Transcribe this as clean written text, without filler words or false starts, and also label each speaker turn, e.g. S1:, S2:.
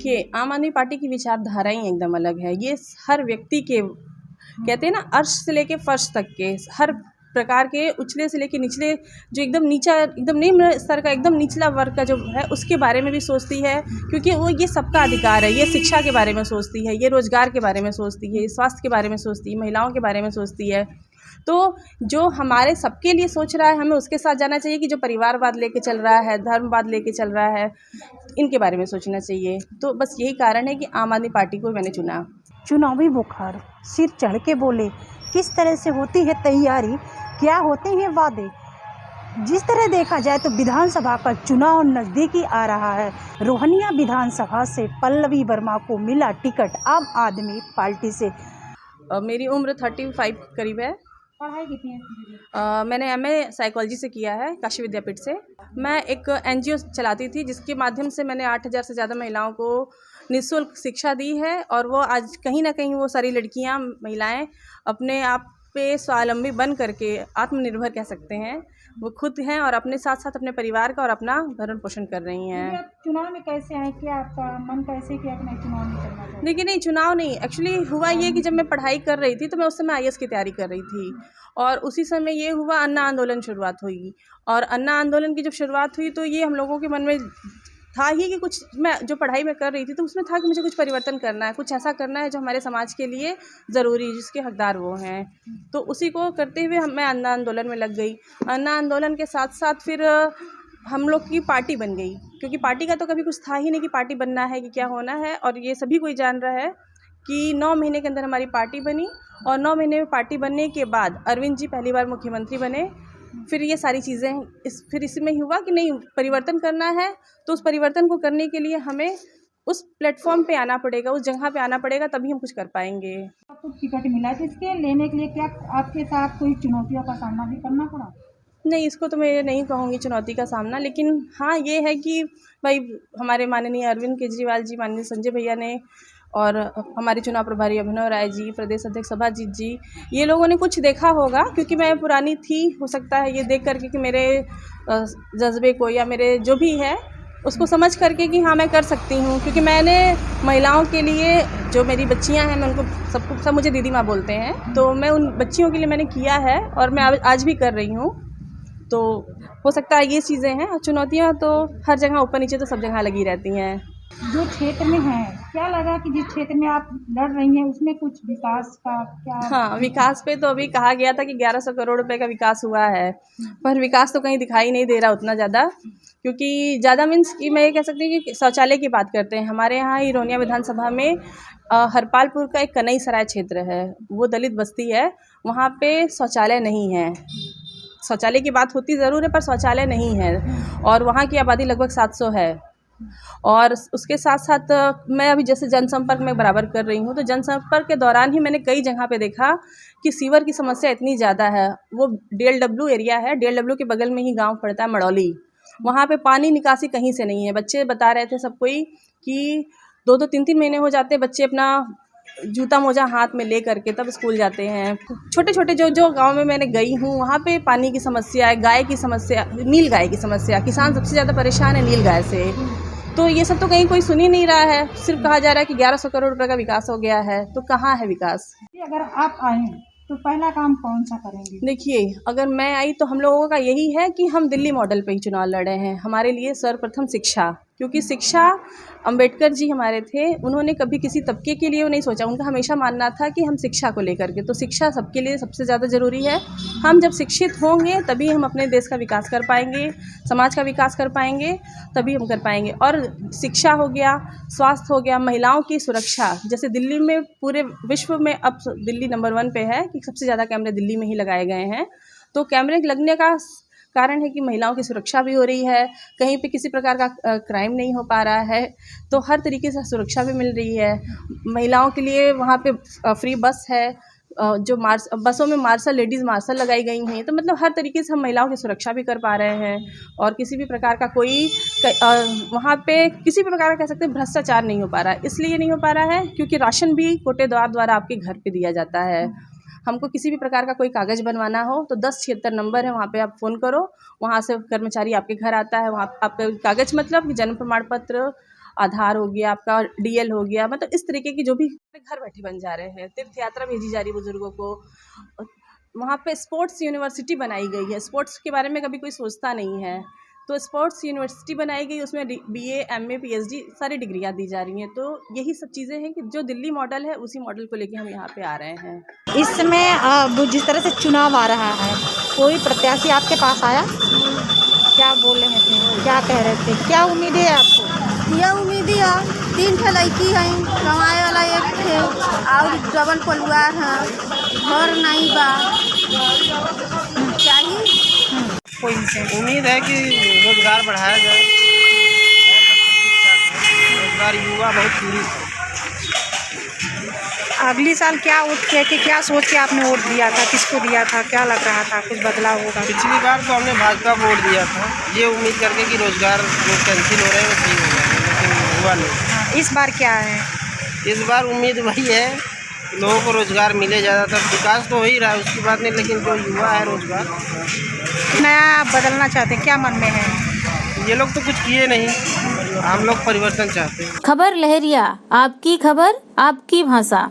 S1: देखिए, आम आदमी पार्टी की विचारधारा ही एकदम अलग है। ये हर व्यक्ति के, कहते हैं ना, अर्श से लेके फर्श तक के हर प्रकार के, उछले से लेके निचले, जो एकदम नीचा, एकदम निम्न स्तर का, एकदम निचला वर्ग का जो है, उसके बारे में भी सोचती है। क्योंकि वो ये सबका अधिकार है। ये शिक्षा के बारे में सोचती है, ये रोज़गार के बारे में सोचती है, स्वास्थ्य के बारे में सोचती है, महिलाओं के बारे में सोचती है। तो जो हमारे सबके लिए सोच रहा है, हमें उसके साथ जाना चाहिए। कि जो परिवारवाद लेके चल रहा है, धर्मवाद लेके चल रहा है, इनके बारे में सोचना चाहिए। तो बस यही कारण है कि आम आदमी पार्टी को मैंने चुना।
S2: चुनावी बुखार, सिर चढ़ के बोले, किस तरह से होती है तैयारी, क्या होते हैं वादे। जिस तरह देखा जाए तो विधानसभा का चुनाव नज़दीकी आ रहा है। रोहनिया विधानसभा से पल्लवी वर्मा को मिला टिकट आम आदमी पार्टी से।
S1: मेरी उम्र 35 करीब है।
S2: पढ़ाई कितनी है?
S1: मैंने एमए साइकोलॉजी से किया है काशी विद्यापीठ से। मैं एक एनजीओ चलाती थी, जिसके माध्यम से मैंने 8000 से ज़्यादा महिलाओं को निःशुल्क शिक्षा दी है। और वो आज कहीं ना कहीं वो सारी लड़कियां, महिलाएं अपने आप पे स्वावलंबी बन करके आत्मनिर्भर कह सकते हैं, वो खुद हैं और अपने साथ साथ अपने परिवार का और अपना भरण पोषण कर रही हैं।
S2: आप चुनाव में कैसे आए, क्या आपका मन कैसे किया कि मैं चुनाव में करना चाहती?
S1: देखिए, नहीं, चुनाव नहीं, एक्चुअली हुआ ये कि जब मैं पढ़ाई कर रही थी तो मैं उस समय आईएएस की तैयारी कर रही थी। और उसी समय ये हुआ, अन्ना आंदोलन शुरुआत हुई। और अन्ना आंदोलन की जब शुरुआत हुई तो ये हम लोगों के मन में था ही कि कुछ, मैं जो पढ़ाई में कर रही थी तो उसमें था कि मुझे कुछ परिवर्तन करना है, कुछ ऐसा करना है जो हमारे समाज के लिए ज़रूरी है, जिसके हकदार वो हैं। तो उसी को करते हुए मैं अन्ना आंदोलन में लग गई। अन्ना आंदोलन के साथ साथ फिर हम लोग की पार्टी बन गई। क्योंकि पार्टी का तो कभी कुछ था ही नहीं कि पार्टी बनना है, कि क्या होना है। और ये सभी कोई जान रहा है कि 9 महीने के अंदर हमारी पार्टी बनी। और 9 महीने में पार्टी बनने के बाद अरविंद जी पहली बार मुख्यमंत्री बने। फिर ये सारी चीज़ें फिर इसमें ही हुआ कि नहीं, परिवर्तन करना है तो उस परिवर्तन को करने के लिए हमें उस प्लेटफॉर्म पे आना पड़ेगा, उस जगह पे आना पड़ेगा, तभी हम कुछ कर पाएंगे।
S2: आपको टिकट मिला तो इसके लेने के लिए क्या आपके साथ कोई चुनौतियों का सामना भी करना पड़ा?
S1: नहीं, इसको तो मैं नहीं कहूँगी चुनौती का सामना, लेकिन हाँ ये है कि भाई हमारे माननीय अरविंद केजरीवाल जी, माननीय संजय भैया ने, और हमारे चुनाव प्रभारी अभिनव राय जी, प्रदेश अध्यक्ष सभाजीत जी, ये लोगों ने कुछ देखा होगा। क्योंकि मैं पुरानी थी, हो सकता है ये देख करके कि मेरे जज्बे को या मेरे जो भी है उसको समझ करके कि हाँ मैं कर सकती हूँ। क्योंकि मैंने महिलाओं के लिए, जो मेरी बच्चियाँ हैं, मैं उनको सब मुझे दीदी माँ बोलते हैं, तो मैं उन बच्चियों के लिए मैंने किया है और मैं आज भी कर रही हूँ। तो हो सकता है ये चीज़ें हैं। और चुनौतियाँ तो हर जगह, ऊपर नीचे तो सब जगह लगी रहती हैं।
S2: जो क्षेत्र में है, क्या लगा कि जिस क्षेत्र में आप लड़ रही हैं उसमें कुछ विकास का क्या?
S1: हाँ, विकास पे तो अभी कहा गया था कि 1100 करोड़ रुपए का विकास हुआ है, पर विकास तो कहीं दिखाई नहीं दे रहा उतना ज़्यादा। क्योंकि ज़्यादा मीन्स कि मैं ये कह सकती हूँ कि शौचालय की बात करते हैं, हमारे यहाँ ही रोनिया विधानसभा में हरपालपुर का एक कनई सराय क्षेत्र है, वो दलित बस्ती है, वहाँ पे शौचालय नहीं है। शौचालय की बात होती ज़रूर है, पर शौचालय नहीं है। और वहाँ की आबादी लगभग 700 है। और उसके साथ साथ मैं अभी जैसे जनसंपर्क में बराबर कर रही हूँ, तो जनसंपर्क के दौरान ही मैंने कई जगह पे देखा कि सीवर की समस्या इतनी ज़्यादा है। वो DLW एरिया है, DLW के बगल में ही गांव पड़ता है मड़ौली, वहाँ पे पानी निकासी कहीं से नहीं है। बच्चे बता रहे थे सब कोई कि 2-2, 3-3 महीने हो जाते हैं बच्चे अपना जूता मोजा हाथ में ले करके तब स्कूल जाते हैं। छोटे छोटे जो गांव में मैंने गई हूँ, वहाँ पे पानी की समस्या है, गाय की समस्या, नील गाय की समस्या, किसान सबसे ज़्यादा परेशान है नील गाय से। तो ये सब तो कहीं कोई सुन ही नहीं रहा है। सिर्फ कहा जा रहा है कि 1100 करोड़ रुपए का विकास हो गया है, तो कहाँ है विकास?
S2: अगर आप आए तो पहला काम कौन सा करेंगे?
S1: देखिए, अगर मैं आई तो हम लोगों का यही है कि हम दिल्ली मॉडल पे ही चुनाव लड़े हैं। हमारे लिए सर्वप्रथम शिक्षा, क्योंकि शिक्षा, अंबेडकर जी हमारे थे, उन्होंने कभी किसी तबके के लिए वो नहीं सोचा। उनका हमेशा मानना था कि हम शिक्षा को लेकर के, तो शिक्षा सबके लिए सबसे ज़्यादा ज़रूरी है। हम जब शिक्षित होंगे तभी हम अपने देश का विकास कर पाएंगे, समाज का विकास कर पाएंगे, तभी हम कर पाएंगे। और शिक्षा हो गया, स्वास्थ्य हो गया, महिलाओं की सुरक्षा, जैसे दिल्ली में, पूरे विश्व में अब दिल्ली नंबर 1 पे है कि सबसे ज़्यादा कैमरे दिल्ली में ही लगाए गए हैं। तो कैमरे लगने का कारण है कि महिलाओं की सुरक्षा भी हो रही है, कहीं पे किसी प्रकार का क्राइम नहीं हो पा रहा है, तो हर तरीके से सुरक्षा भी मिल रही है। महिलाओं के लिए वहाँ पे फ्री बस है, जो बसों में मार्शल, लेडीज़ मार्शल लगाई गई हैं। तो मतलब हर तरीके से हम महिलाओं की सुरक्षा भी कर पा रहे हैं। और किसी भी प्रकार का कोई वहाँ पे किसी भी प्रकार का कह सकते हैं भ्रष्टाचार नहीं हो पा रहा है। इसलिए नहीं हो पा रहा है क्योंकि राशन भी कोटेदार द्वारा आपके घर पे दिया जाता है। हमको किसी भी प्रकार का कोई कागज़ बनवाना हो तो 1076 नंबर है, वहाँ पे आप फ़ोन करो, वहाँ से कर्मचारी आपके घर आता है। वहाँ आपका कागज़ मतलब जन्म प्रमाण पत्र, आधार हो गया, आपका डीएल हो गया, मतलब इस तरीके की जो भी घर बैठे बन जा रहे हैं। तीर्थ यात्रा भेजी जा रही है बुजुर्गों को। वहाँ पे स्पोर्ट्स यूनिवर्सिटी बनाई गई है। स्पोर्ट्स के बारे में कभी कोई सोचता नहीं है, तो स्पोर्ट्स यूनिवर्सिटी बनाई गई, उसमें BA MA PhD सारी डिग्रियाँ दी जा रही हैं। तो यही सब चीज़ें हैं कि जो दिल्ली मॉडल है उसी मॉडल को लेके हम यहाँ पे आ रहे हैं।
S2: इस समय अब जिस तरह से चुनाव आ रहा है, कोई प्रत्याशी आपके पास आया? क्या बोल रहे थे, क्या कह रहे थे, क्या उम्मीद है आपको?
S3: ये उम्मीद है 3 ठे लड़की है, कमाए वाला 1 थे और डबल परिवार है, घर नहीं बा, चाहिए
S2: कोई से
S4: उम्मीद है कि रोजगार बढ़ाया जाए और सब कुछ ठीक ठाक है। रोजगार युवा बहुत पीड़ित है।
S2: अगली साल क्या वोट किया कि क्या सोच के आपने वोट दिया था, किसको दिया था, क्या लग रहा था कुछ बदलाव होगा?
S4: पिछली बार तो हमने भाजपा को वोट दिया था, ये उम्मीद करके कि रोजगार जो कैंसिल हो रहे हैं वो सही हो जाएंगे, लेकिन हुआ नहीं।
S2: हाँ, इस बार क्या है?
S4: इस बार उम्मीद वही है कि लोगों को रोजगार मिले। ज़्यादातर विकास तो हो ही रहा है, उसकी बात नहीं, लेकिन जो युवा है रोजगार
S2: नया आप बदलना चाहते हैं, क्या मन में है?
S4: ये लोग तो कुछ किए नहीं, हम लोग परिवर्तन चाहते हैं।
S5: खबर लहरिया, आपकी खबर आपकी भाषा।